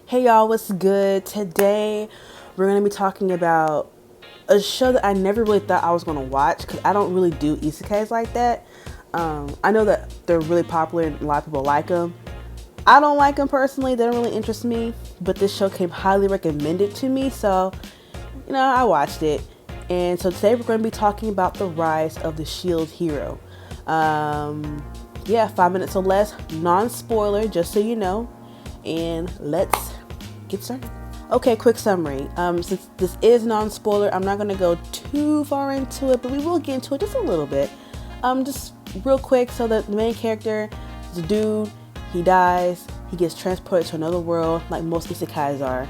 Hey y'all, what's good? Today we're going to be talking about a show that I never really thought I was going to watch because I don't really do isekais like that. I know that they're really popular and a lot of people like them. I don't like them personally, they don't really interest me, but this show came highly recommended to me, so I watched it. And so today we're going to be talking about the rise of the Shield hero. 5 minutes or less, non-spoiler, just so you know. And let's get started. Okay, quick summary. Since this is non-spoiler, I'm not going to go too far into it, but we will get into it just a little bit. Just real quick, so that the main character is a dude, he dies, he gets transported to another world like most isekais are.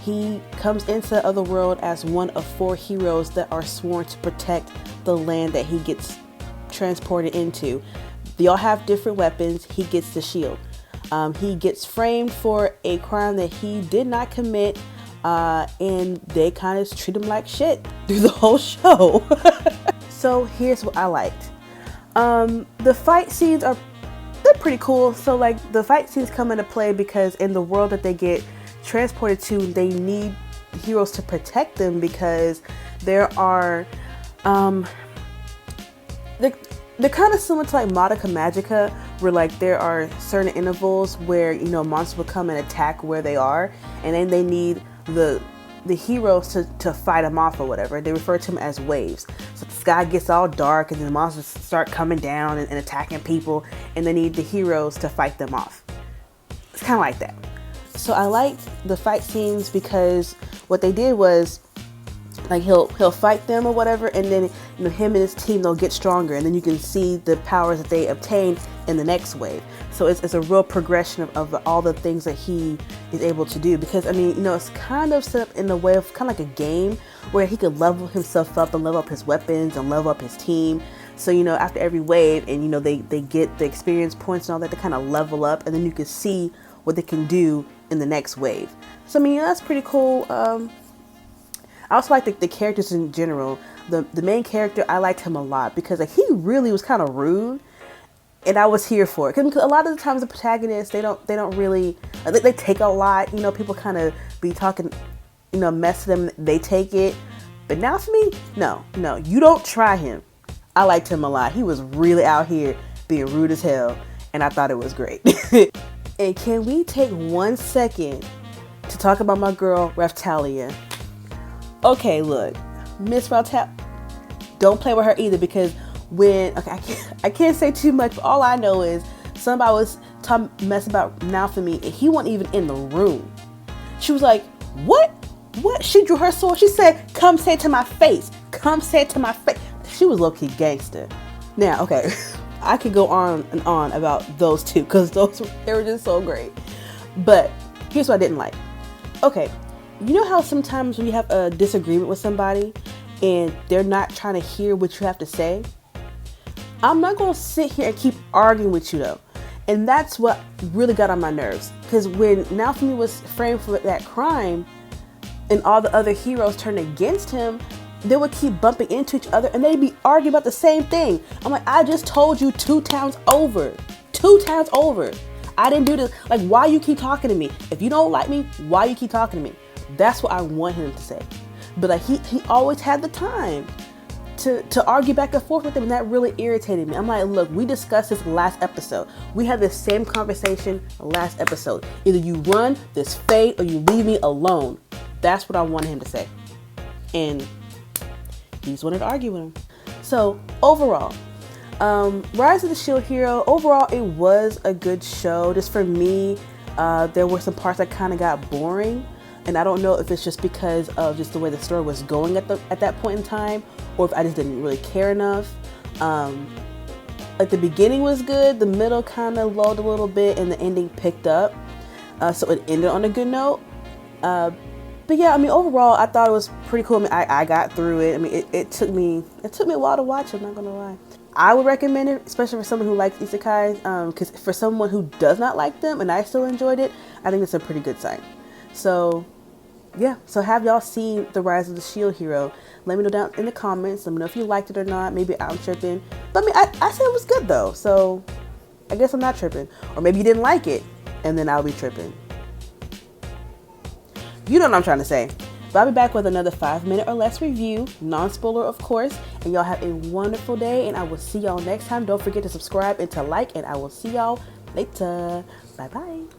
He comes into the other world as one of 4 heroes that are sworn to protect the land that he gets transported into. They all have different weapons. He gets the shield. He gets framed for a crime that he did not commit, and they kind of treat him like shit through the whole show. So here's what I liked. The fight scenes they're pretty cool. So like the fight scenes come into play because in the world that they get transported to, they need heroes to protect them because there are they're kind of similar to like Madoka Magica, where like there are certain intervals where monsters will come and attack where they are, and then they need the heroes to fight them off or whatever. They refer to them as waves. So the sky gets all dark and then the monsters start coming down and attacking people, and they need the heroes to fight them off. It's kind of like that. So I liked the fight scenes because what they did was like he'll fight them or whatever, and then him and his team, they'll get stronger, and then you can see the powers that they obtain in the next wave. So it's a real progression of all the things that he is able to do, because it's kind of set up in a way of kind of like a game where he could level himself up and level up his weapons and level up his team. So after every wave, and they get the experience points and all that to kind of level up, and then you can see what they can do in the next wave. So that's pretty cool. I also like the characters in general. The main character, I liked him a lot because he really was kind of rude, and I was here for it. Because a lot of the times the protagonists, they don't really, they take a lot. People kind of be talking, mess to them. They take it, but now for me, no, you don't try him. I liked him a lot. He was really out here being rude as hell, and I thought it was great. And can we take 1 second to talk about my girl Rephtalia? Okay, look, Miss Rephtalia, don't play with her either, because I can't say too much, but all I know is somebody was talking mess about Now for me, and he wasn't even in the room. She was like, what? She drew her sword. She said, come say it to my face. Come say it to my face. She was low-key gangster. Now, okay, I could go on and on about those two, because they were just so great. But here's what I didn't like. Okay. You know how sometimes when you have a disagreement with somebody and they're not trying to hear what you have to say? I'm not going to sit here and keep arguing with you though. And that's what really got on my nerves. Because when Naofumi was framed for that crime and all the other heroes turned against him, they would keep bumping into each other and they'd be arguing about the same thing. I'm like, I just told you 2 times over. 2 times over. I didn't do this. Like, why you keep talking to me? If you don't like me, why you keep talking to me? That's what I want him to say. But like he always had the time to argue back and forth with him, and that really irritated me. I'm like, look, we discussed this last episode. We had the same conversation last episode. Either you run this fate or you leave me alone. That's what I wanted him to say. And he just wanted to argue with him. So overall, Rise of the Shield Hero, overall it was a good show. Just for me, there were some parts that kind of got boring. And I don't know if it's just because of just the way the story was going at that point in time, or if I just didn't really care enough. Like the beginning was good, the middle kind of lulled a little bit, and the ending picked up. So it ended on a good note. But yeah, overall, I thought it was pretty cool. I got through it. It took me a while to watch it, I'm not gonna lie. I would recommend it, especially for someone who likes isekais, because for someone who does not like them, and I still enjoyed it, I think it's a pretty good sign. So yeah, so have y'all seen The Rise of the Shield Hero? Let me know down in the comments. Let me know if you liked it or not. Maybe I'm tripping. But I said it was good though. So I guess I'm not tripping. Or maybe you didn't like it, and then I'll be tripping. You know what I'm trying to say. But I'll be back with another 5-minute or less review, non-spoiler of course, and y'all have a wonderful day, and I will see y'all next time. Don't forget to subscribe and to like, and I will see y'all later. Bye bye.